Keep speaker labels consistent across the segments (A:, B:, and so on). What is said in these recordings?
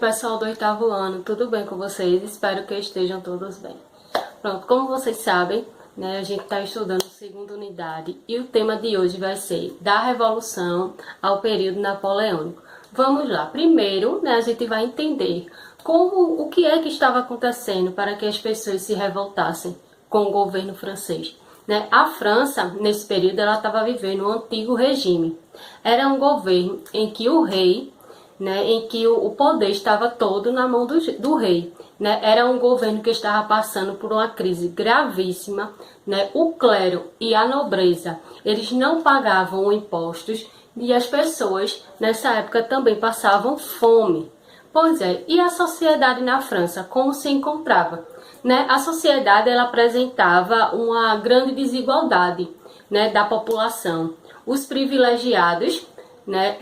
A: pessoal do 8º ano, tudo bem com vocês? Espero que estejam todos bem. Pronto, como vocês sabem, né, a gente está estudando a segunda unidade e o tema de hoje vai ser da Revolução ao período napoleônico. Vamos lá, primeiro, né, a gente vai entender o que é que estava acontecendo para que as pessoas se revoltassem com o governo francês. Né? A França, nesse período, ela estava vivendo um antigo regime. Era um governo em que o rei, né, em que o poder estava todo na mão do rei. Né? Era um governo que estava passando por uma crise gravíssima. Né? O clero e a nobreza, eles não pagavam impostos e as pessoas, nessa época, também passavam fome. Pois é, e a sociedade na França, como se encontrava? Né? A sociedade ela apresentava uma grande desigualdade, né, da população. Os privilegiados, né,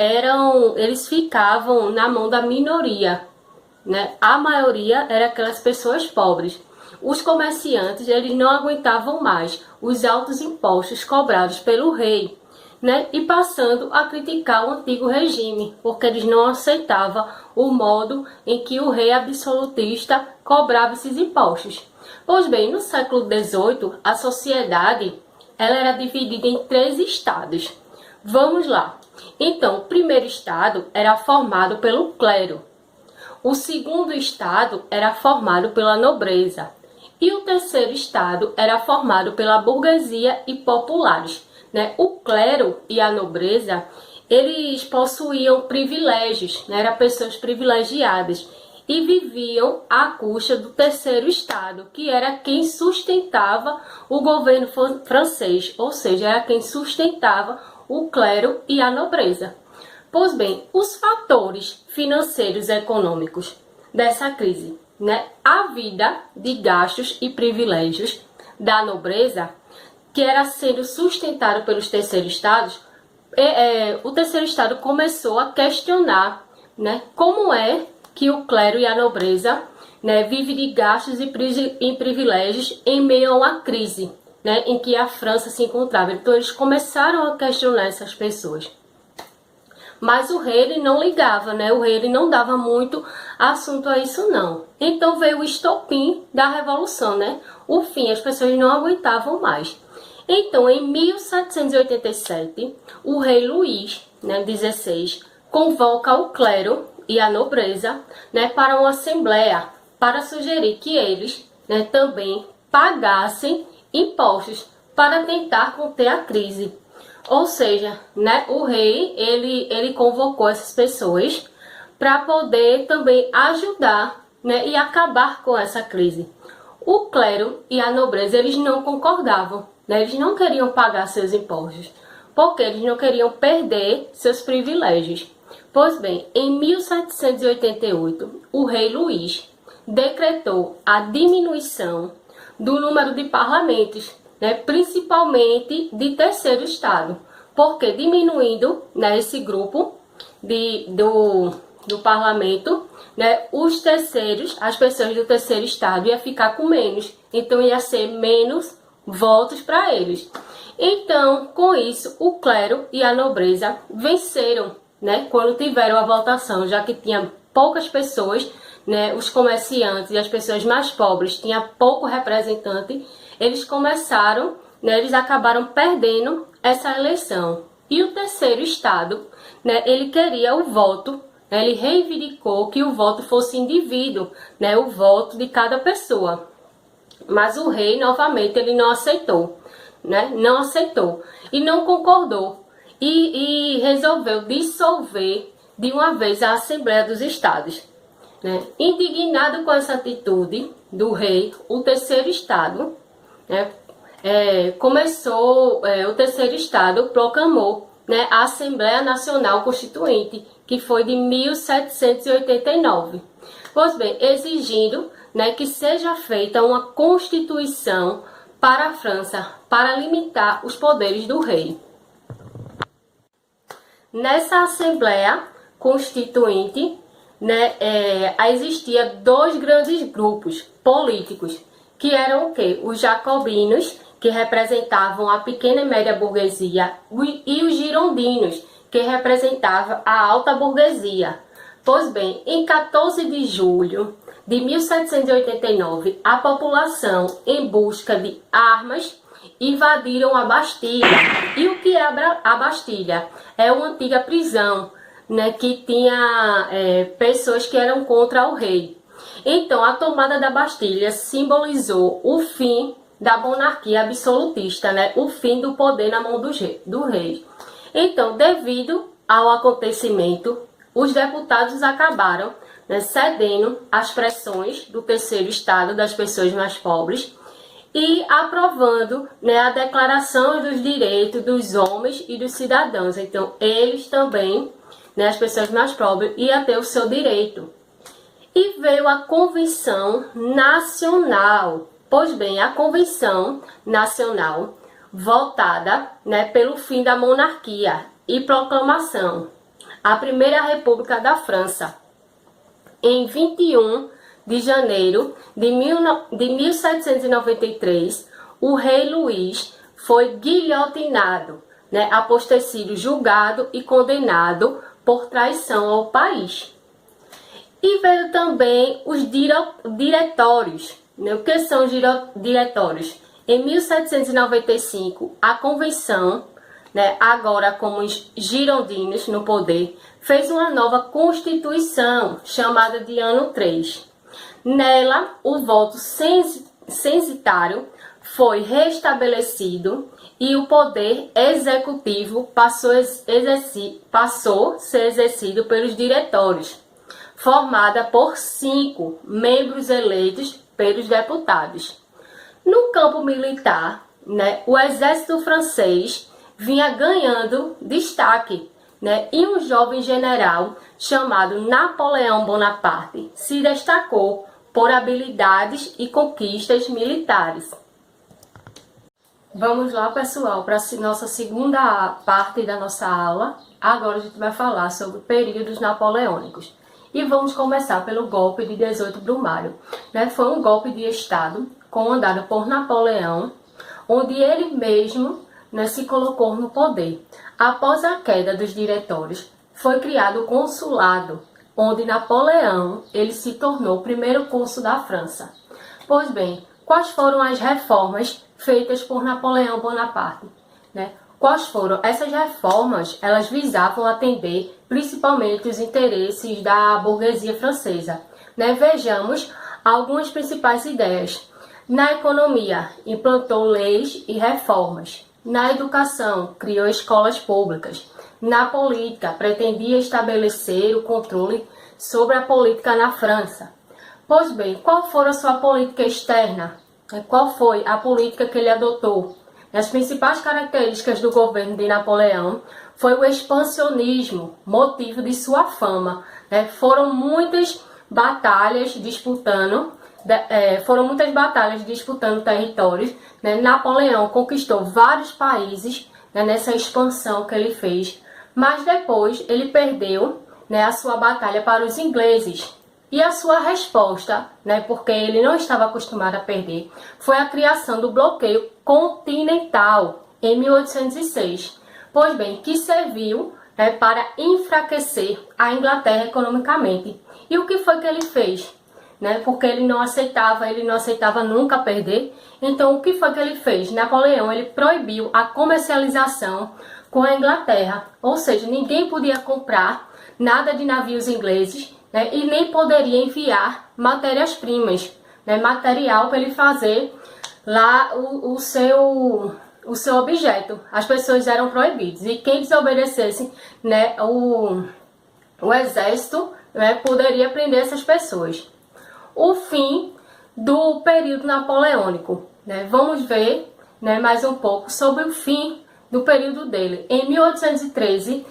A: eles ficavam na mão da minoria, né? A maioria era aquelas pessoas pobres. Os comerciantes eles não aguentavam mais os altos impostos cobrados pelo rei, né? E passando a criticar o antigo regime, porque eles não aceitavam o modo em que o rei absolutista cobrava esses impostos. Pois bem, no século XVIII, a sociedade ela era dividida em 3 estados. Vamos lá. Então, o primeiro estado era formado pelo clero. O segundo estado era formado pela nobreza. E o terceiro estado era formado pela burguesia e populares. Né? O clero e a nobreza, eles possuíam privilégios, né? Eram pessoas privilegiadas e viviam à custa do terceiro estado, que era quem sustentava o governo francês, ou seja, era quem sustentava o clero e a nobreza. Pois bem, os fatores financeiros e econômicos dessa crise, né? A vida de gastos e privilégios da nobreza, que era sendo sustentado pelos terceiros estados, o terceiro estado começou a questionar, né, como é que o clero e a nobreza, né, vivem de gastos e privilégios em meio a uma crise, né, em que a França se encontrava. Então eles começaram a questionar essas pessoas. Mas o rei ele não ligava, né? O rei ele não dava muito assunto a isso não. Então veio o estopim da Revolução, né? O fim, as pessoas não aguentavam mais. Então, em 1787, o rei Luís, né, XVI, convoca o clero e a nobreza, né, para uma assembleia para sugerir que eles, né, também pagassem impostos para tentar conter a crise. Ou seja, né, o rei ele convocou essas pessoas para poder também ajudar, né, e acabar com essa crise. O clero e a nobreza eles não concordavam, né, eles não queriam pagar seus impostos, porque eles não queriam perder seus privilégios. Pois bem, em 1788, o rei Luís decretou a diminuição do número de parlamentos, né, principalmente de terceiro estado, porque diminuindo, né, esse grupo do parlamento, né, os terceiros, as pessoas do terceiro estado ia ficar com menos, então ia ser menos votos para eles. Então, com isso, o clero e a nobreza venceram, né, quando tiveram a votação, já que tinha poucas pessoas, né, os comerciantes e as pessoas mais pobres tinham pouco representante. Eles começaram, né, eles acabaram perdendo essa eleição. E o terceiro estado, né, ele queria o voto, né, ele reivindicou que o voto fosse indivíduo, né, o voto de cada pessoa. Mas o rei, novamente, ele não aceitou, né, não aceitou e não concordou. E resolveu dissolver de uma vez a Assembleia dos Estados. Né. Indignado com essa atitude do rei, o terceiro estado, né, o terceiro estado proclamou, né, a Assembleia Nacional Constituinte, que foi de 1789. Pois bem, exigindo, né, que seja feita uma constituição para a França, para limitar os poderes do rei. Nessa Assembleia Constituinte, né, existia 2 grandes grupos políticos, que eram o quê? Os jacobinos, que representavam a pequena e média burguesia, e os girondinos, que representavam a alta burguesia. Pois bem, em 14 de julho de 1789, a população, em busca de armas, invadiram a Bastilha. E o que é a Bastilha? É uma antiga prisão, né, que tinha pessoas que eram contra o rei. Então, a tomada da Bastilha simbolizou o fim da monarquia absolutista, né, o fim do poder na mão do rei. Então, devido ao acontecimento, os deputados acabaram, né, cedendo às pressões do terceiro estado, das pessoas mais pobres, e aprovando, né, a Declaração dos Direitos dos Homens e dos Cidadãos. Então, eles também, né, as pessoas mais pobres, iam ter o seu direito. E veio a Convenção Nacional. Pois bem, a Convenção Nacional, votada, né, pelo fim da monarquia e proclamação a Primeira República da França. Em 21 de janeiro de 1793, o rei Luís foi guilhotinado, né, após ter sido julgado e condenado por traição ao país. E veio também os diretórios. Né? O que são os diretórios? Em 1795, a Convenção, né, agora como os girondinos no poder, fez uma nova Constituição, chamada de Ano 3. Nela, o voto censitário foi restabelecido e o poder executivo passou a ser exercido pelos diretórios, formada por 5 membros eleitos pelos deputados. No campo militar, né, o exército francês vinha ganhando destaque, né, e um jovem general chamado Napoleão Bonaparte se destacou por habilidades e conquistas militares. Vamos lá, pessoal, para a nossa segunda parte da nossa aula. Agora a gente vai falar sobre períodos napoleônicos. E vamos começar pelo golpe de 18 Brumário. Né? Foi um golpe de Estado comandado por Napoleão, onde ele mesmo, né, se colocou no poder. Após a queda dos diretórios, foi criado o consulado, onde Napoleão ele se tornou o primeiro cônsul da França. Pois bem, quais foram as reformas feitas por Napoleão Bonaparte? Né? Quais foram? Essas reformas, elas visavam atender principalmente os interesses da burguesia francesa. Né? Vejamos algumas principais ideias. Na economia, implantou leis e reformas. Na educação, criou escolas públicas. Na política, pretendia estabelecer o controle sobre a política na França. Pois bem, qual foi a sua política externa? Qual foi a política que ele adotou? As principais características do governo de Napoleão foi o expansionismo, motivo de sua fama. Foram muitas batalhas disputando territórios. Napoleão conquistou vários países, nessa expansão que ele fez, mas depois ele perdeu, a sua batalha para os ingleses. E a sua resposta, porque ele não estava acostumado a perder, foi a criação do bloqueio continental em 1806. Pois bem, que serviu, para enfraquecer a Inglaterra economicamente. E o que foi que ele fez? Porque ele não aceitava nunca perder. Então, o que foi que ele fez? Napoleão ele proibiu a comercialização com a Inglaterra, ou seja, ninguém podia comprar nada de navios ingleses, e nem poderia enviar matérias-primas, material para ele fazer lá o seu objeto. As pessoas eram proibidas e quem desobedecesse, o exército, poderia prender essas pessoas. O fim do período napoleônico. Vamos ver, mais um pouco sobre o fim do período dele. Em 1813,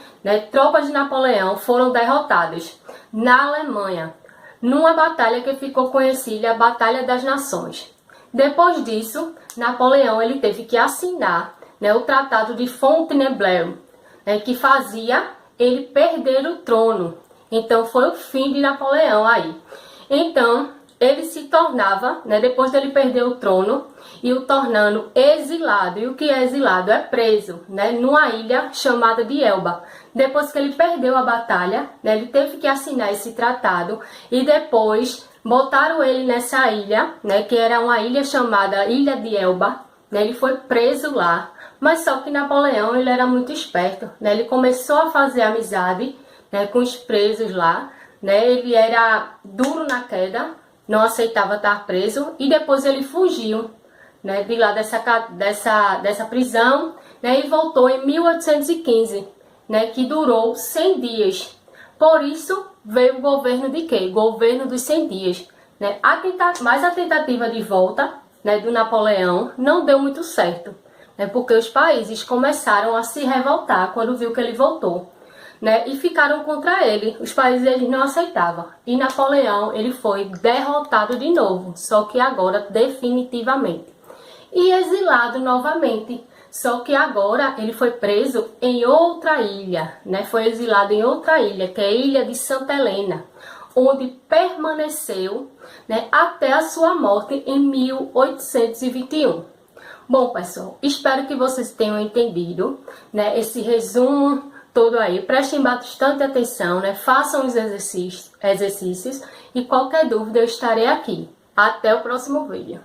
A: tropas de Napoleão foram derrotadas na Alemanha, numa batalha que ficou conhecida, a Batalha das Nações. Depois disso, Napoleão ele teve que assinar, o Tratado de Fontainebleau, que fazia ele perder o trono. Então, foi o fim de Napoleão aí. Então, ele se tornava, né, depois dele perder o trono, e o tornando exilado. E o que é exilado? É preso, né, numa ilha chamada de Elba. Depois que ele perdeu a batalha, né, ele teve que assinar esse tratado, e depois botaram ele nessa ilha, né, que era uma ilha chamada Ilha de Elba, né, ele foi preso lá. Mas só que Napoleão, ele era muito esperto, né, ele começou a fazer amizade, né, com os presos lá, né, ele era duro na queda, não aceitava estar preso, e depois ele fugiu, né, de lá dessa prisão, né, e voltou em 1815, né, que durou 100 dias. Por isso veio o governo de quê? Governo dos 100 dias. Né? Mas a tentativa de volta, né, do Napoleão não deu muito certo, né, porque os países começaram a se revoltar quando viu que ele voltou. Né, e ficaram contra ele. Os países eles não aceitavam. E Napoleão ele foi derrotado de novo, só que agora definitivamente. E exilado novamente. Só que agora ele foi preso em outra ilha, né? Foi exilado em outra ilha, que é a Ilha de Santa Helena, onde permaneceu, né, até a sua morte em 1821. Bom, pessoal, espero que vocês tenham entendido, né, esse resumo todo aí. Prestem bastante atenção, né? Façam os exercícios e qualquer dúvida eu estarei aqui. Até o próximo vídeo.